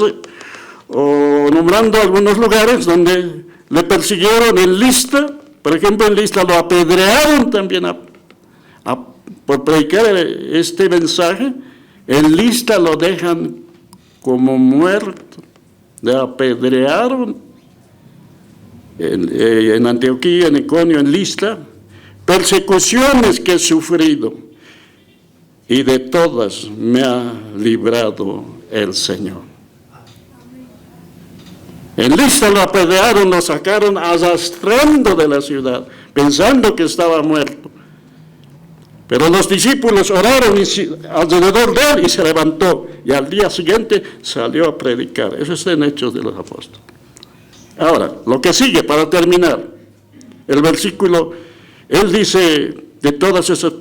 nombrando algunos lugares donde le persiguieron. En Listra, por ejemplo, en Listra lo apedrearon también por predicar este mensaje. En Listra lo dejan como muerto. Le apedrearon en Antioquía, en Iconio, en Listra. Persecuciones que he sufrido, y de todas me ha librado el Señor. En Listra lo apedrearon, lo sacaron arrastrando de la ciudad, pensando que estaba muerto. Pero los discípulos oraron alrededor de él y se levantó, y al día siguiente salió a predicar. Eso está en Hechos de los Apóstoles. Ahora, lo que sigue para terminar, el versículo, él dice, de todas esas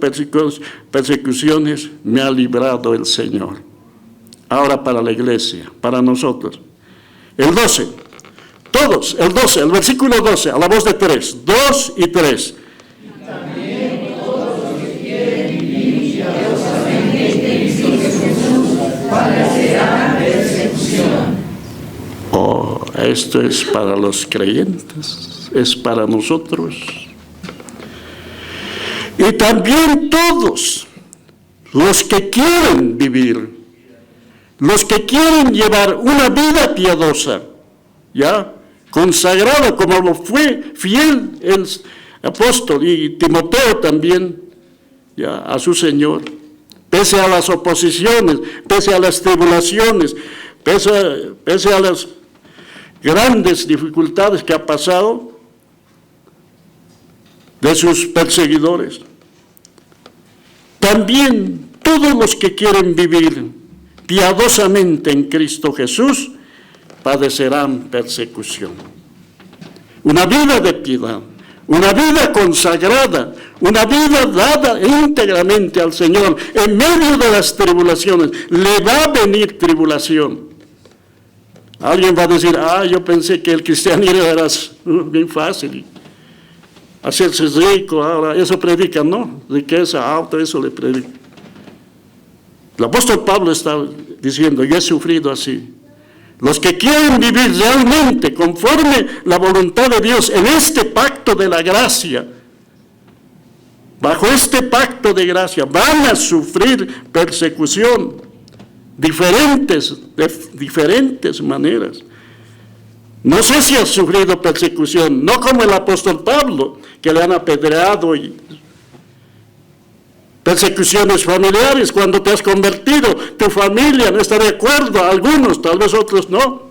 persecuciones me ha librado el Señor. Ahora para la iglesia, para nosotros. El 12, Todos, el 12, el versículo 12, a la voz de 3, 2 y 3. También todos los que quieren vivir piadosamente en Cristo Jesús padecerán persecución. Oh, esto es para los creyentes, es para nosotros. Y también todos los que quieren vivir, los que quieren llevar una vida piadosa, ya, consagrado como lo fue fiel el apóstol y Timoteo también, ya, a su Señor, pese a las oposiciones, pese a las tribulaciones, pese a las grandes dificultades que ha pasado de sus perseguidores. También todos los que quieren vivir piadosamente en Cristo Jesús padecerán persecución. Una vida de piedad, una vida consagrada, una vida dada íntegramente al Señor en medio de las tribulaciones. Le va a venir tribulación. Alguien va a decir, yo pensé que el cristianismo era bien fácil, hacerse rico, ahora eso predica, no, riqueza, auto, eso le predica. El apóstol Pablo está diciendo, yo he sufrido así. Los que quieren vivir realmente conforme la voluntad de Dios en este pacto de la gracia, bajo este pacto de gracia, van a sufrir persecución de diferentes maneras. No sé si has sufrido persecución, no como el apóstol Pablo, que le han apedreado, y persecuciones familiares cuando te has convertido, tu familia no está de acuerdo, algunos, tal vez otros no,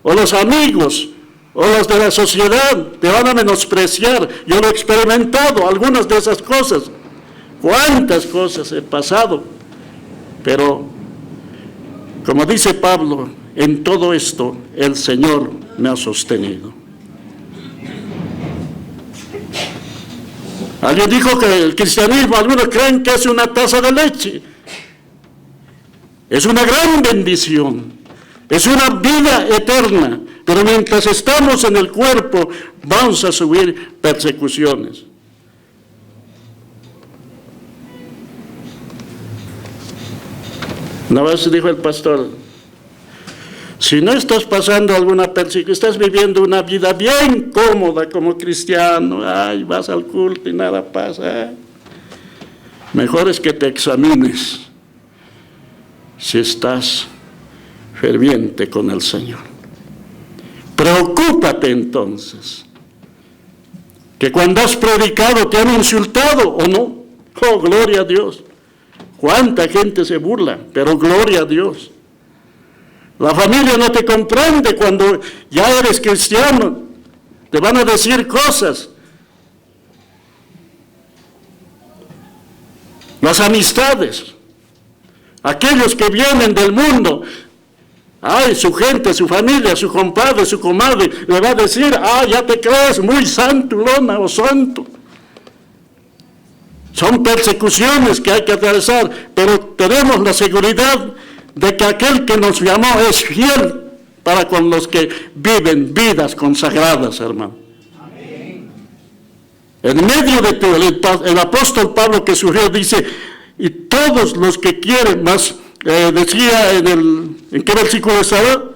o los amigos, o los de la sociedad, te van a menospreciar. Yo lo he experimentado, algunas de esas cosas, cuántas cosas he pasado, pero como dice Pablo, en todo esto el Señor me ha sostenido. Alguien dijo que el cristianismo, algunos creen que es una taza de leche. Es una gran bendición, es una vida eterna, pero mientras estamos en el cuerpo vamos a subir persecuciones. Una vez dijo el pastor, si no estás pasando alguna persecución, estás viviendo una vida bien cómoda como cristiano, vas al culto y nada pasa, mejor es que te examines si estás ferviente con el Señor. Preocúpate entonces, que cuando has predicado te han insultado o no. Oh, gloria a Dios. Cuánta gente se burla, pero gloria a Dios. La familia no te comprende cuando ya eres cristiano. Te van a decir cosas. Las amistades, aquellos que vienen del mundo, su gente, su familia, su compadre, su comadre, le va a decir, ya te crees muy santo, lona o santo. Son persecuciones que hay que atravesar, pero tenemos la seguridad de que aquel que nos llamó es fiel para con los que viven vidas consagradas, hermano. Amén. En medio de todo, el apóstol Pablo que surgió dice, y todos los que quieren, más decía ¿en qué versículo estaba?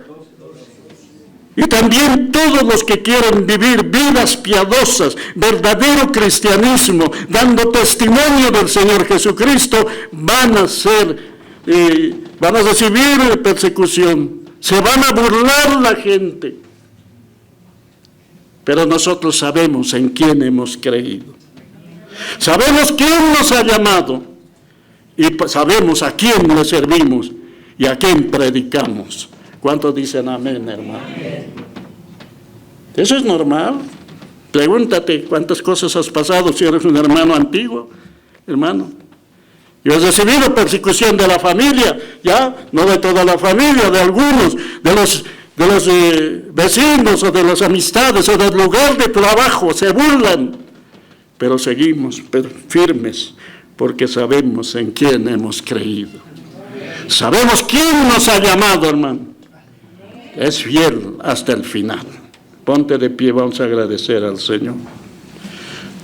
Y también todos los que quieren vivir vidas piadosas, verdadero cristianismo, dando testimonio del Señor Jesucristo, van a recibir persecución, se van a burlar la gente. Pero nosotros sabemos en quién hemos creído. Sabemos quién nos ha llamado y sabemos a quién le servimos y a quién predicamos. ¿Cuántos dicen amén, hermano? Eso es normal. Pregúntate cuántas cosas has pasado si eres un hermano antiguo, hermano. Yo he recibido persecución de la familia, ya, no de toda la familia, de algunos, de los vecinos o de las amistades o del lugar de trabajo, se burlan. Pero seguimos firmes porque sabemos en quién hemos creído. Sabemos quién nos ha llamado, hermano. es fiel hasta el final. Ponte de pie, vamos a agradecer al Señor.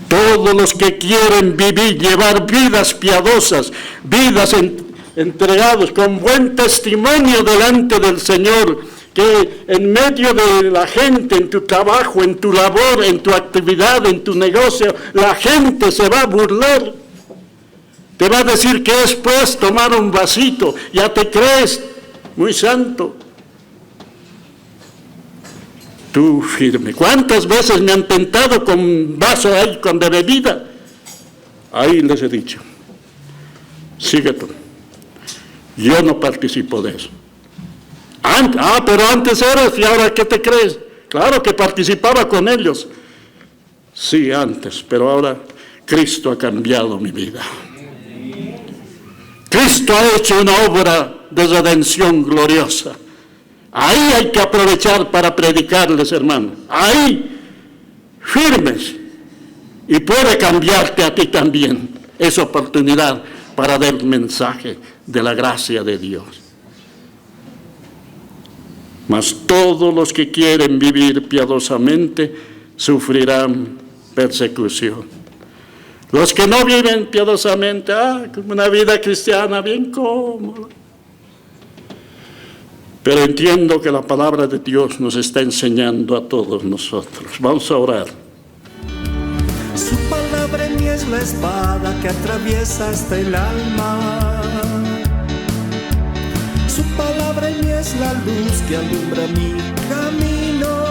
Todos los que quieren vivir, llevar vidas piadosas, vidas entregados con buen testimonio delante del Señor, que en medio de la gente, en tu trabajo, en tu labor, en tu actividad, en tu negocio, la gente se va a burlar. Te va a decir que es pues tomar un vasito, ya te crees muy santo. Tú firme. ¿Cuántas veces me han tentado con un vaso ahí con de bebida? Ahí les he dicho, sigue tú. Yo no participo de eso. Pero antes eras y ahora ¿qué te crees? Claro que participaba con ellos. Sí, antes, pero ahora Cristo ha cambiado mi vida. Cristo ha hecho una obra de redención gloriosa. Ahí hay que aprovechar para predicarles, hermanos. Ahí, firmes. Y puede cambiarte a ti también esa oportunidad para dar el mensaje de la gracia de Dios. Mas todos los que quieren vivir piadosamente sufrirán persecución. Los que no viven piadosamente, como una vida cristiana bien cómoda. Pero entiendo que la palabra de Dios nos está enseñando a todos nosotros. Vamos a orar. Su palabra en mí es la espada que atraviesa hasta el alma. Su palabra en mí es la luz que alumbra mi camino.